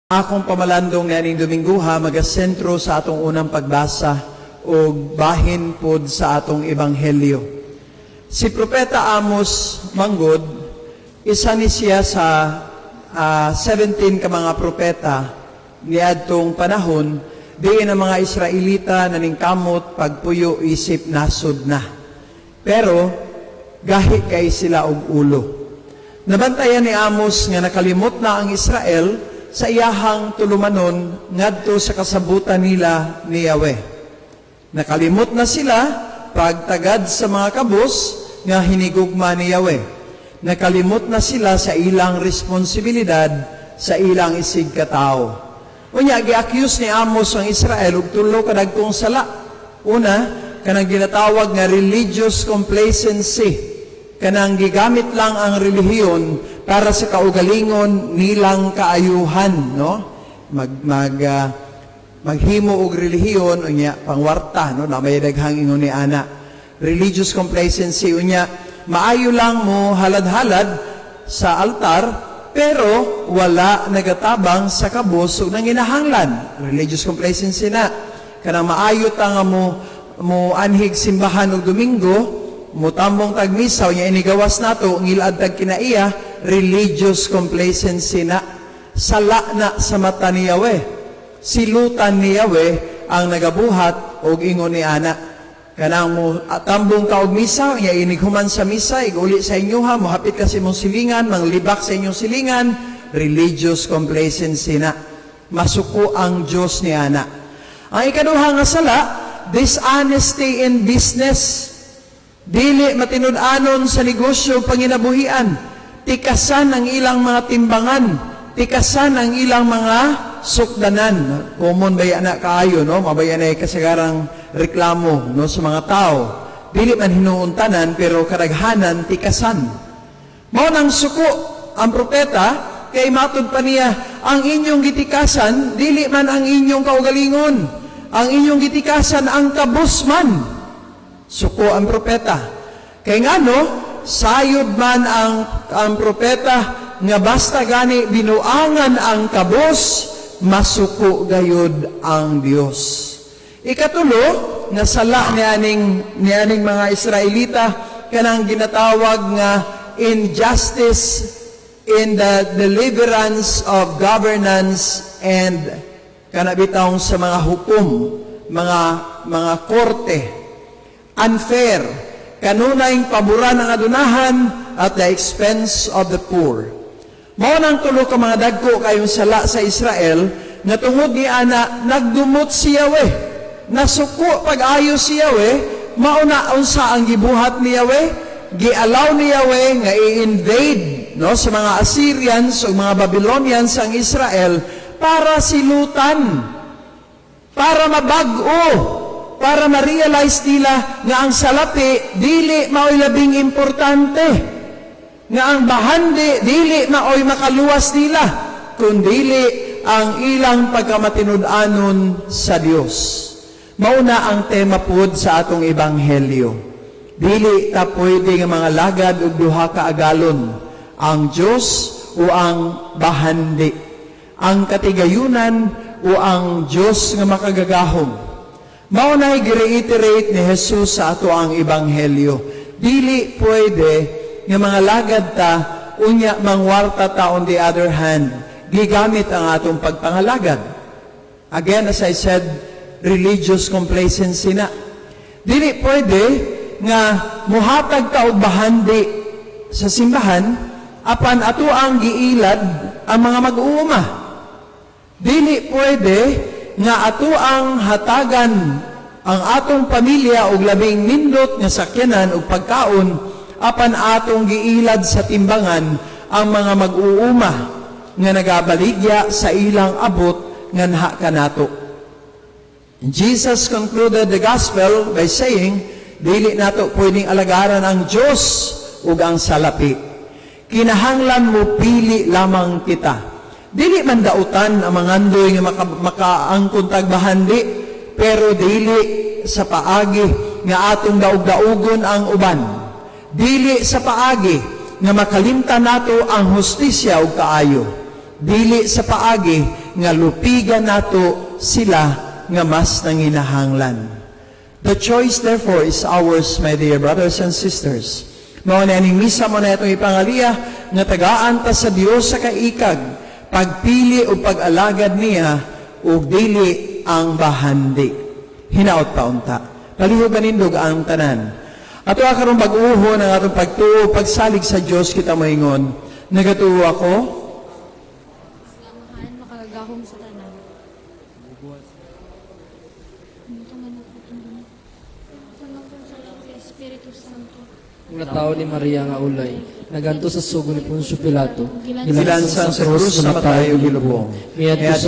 Akong pamalandong nianing Dominguha magasentro sa atong unang pagbasa o bahin pod sa atong ebanghelyo. Si Propeta Amos manggod, isa ni siya sa 17 ka mga propeta niadtong panahon, diin ang mga Israelita naningkamot pagpuyo isip nasod na. Pero gahi kay sila og ulo. Nabantayan ni Amos nga nakalimot na ang Israel sa iyahang tulumanon ngadto sa kasabutan nila ni Yahweh. Nakalimot na sila pagtagad sa mga kabos nga hinigugma ni Yahweh. Nakalimot na sila sa ilang responsibilidad sa ilang isig katao. Unya gi-accuse ni Amos ang Israel og tulo ka dagkong sala. Una, kanang ginatawag nga religious complacency. Kanang gigamit lang ang relihiyon para sa kaugalingon nilang kaayuhan, no? Maghimo og relihiyon unya pangwarta, no? Na may daghang ingon ni ana. Religious complacency unya maayo lang mo halad-halad sa altar pero wala nagatabang sa kabos ug nanginahanglan. Religious complacency na. Kanang maayo ta nga mo anhig simbahan og Domingo, mutambong tagmisaw niya inigawas nato ngilad tag kinaiya, religious complacency na. Sala na sa mata ni Yahweh. Silutan ni Yahweh ang nagabuhat og ingon ni ana. Kanang mo tambong ka og misa, niya inighuman sa misa, iguli sa inyo ha, mohapit ka sa imong silingan, manglibak sa inyong silingan, religious complacency na. Masuko ang Diyos ni ana. Ang ikaduha nga sala, dishonesty in business. Dili matinud-anon sa negosyo panginabuhian. Tikasan ang ilang mga timbangan. Tikasan ang ilang mga sukdanan. Common baya na kaayo, no? Mabaya na kasagarang reklamo, no, sa mga tao. Dili man hinuuntanan, pero kadaghanan tikasan. Mao nang suko ang propeta, kay matud pa niya, ang inyong gitikasan, dili man ang inyong kaugalingon. Ang inyong gitikasan, ang kabus man. Suko ang propeta. Kay ngano, sayod man ang propeta nga basta gani binuangan ang kabos, masuko gayud ang Dios. Ikatulo, nga sala nianing mga Israelita kanang ginatawag nga injustice in the deliverance of governance and kanabitawng sa mga hukom, mga korte. Unfair, kanunay paboran ang adunahan at the expense of the poor. Mao nang tulo ka mga dagko kayong sala sa Israel nga tungod ni ana nagdumot si Yahweh. Nasuko pag-ayo si Yahweh, mao na unsa ang gibuhat ni Yahweh? Gialaw ni Yahweh nga i-invade, no, sa mga Assyrians o mga Babylonians ang Israel para silutan, para mabag-o, para ma-realize nila nga ang salapi dili mao'y labing importante, nga ang bahandi dili mao'y makaluwas nila, kundili ang ilang pagkamatinud-anon sa Dios. Mauna ang tema pod sa atong ebanghelyo. Dili ta pwede nga mga lagad og duha ka agalon, ang Dios o ang bahandi, ang katigayunan o ang Dios nga makagagahom. Maunay gi-reiterate ni Jesus sa ato ang ebanghelyo. Dili pwede nga mga lagad ta, unya mangwarta ta on the other hand, gigamit ang atong pagpangalagad. Again, as I said, religious complacency na. Dili pwede nga muhatag ta og bahandi sa simbahan, apan ato ang giilad ang mga mag-uuma. Dili pwede nga ato ang hatagan ang atong pamilya og labing nindot nga sakyanan og pagkaon, apan atong giilad sa timbangan ang mga mag-uuma nga nagabaligya sa ilang abot nga naha kanato. Jesus concluded the gospel by saying, dili nato pwedeng alagaran ang Dios ug ang salapi. Kinahanglan mo pili lamang kita. Dili man dautan ang mga andoy nga makaangkon tagbahandi, pero dili sa paagi nga atong daog-daugon ang uban. Dili sa paagi nga makalimtan nato ang hustisya ug kaayo. Dili sa paagi nga lupigan nato sila nga mas nanginahanglan. The choice, therefore, is ours, my dear brothers and sisters. Mao na ning misa mo na itong ipangaliya nga tagaan ta sa Dios sa kaikag, pagpili o pag-alagad niya o dili ang bahandi. Hinaot pa unta. Palihogan nindog ang tanan. Ato karon bag-uho ng atong pagtuo, pagsalig sa Dios kita moingon. Nagatuo ako. Samahan makagahom sa tanan. Espiritu Santo. Nga tao ni Maria nga ulay, naganto sa sugo ni Poncio Pilato, Gilansan sa krus na matayo gilubong. Miadto sa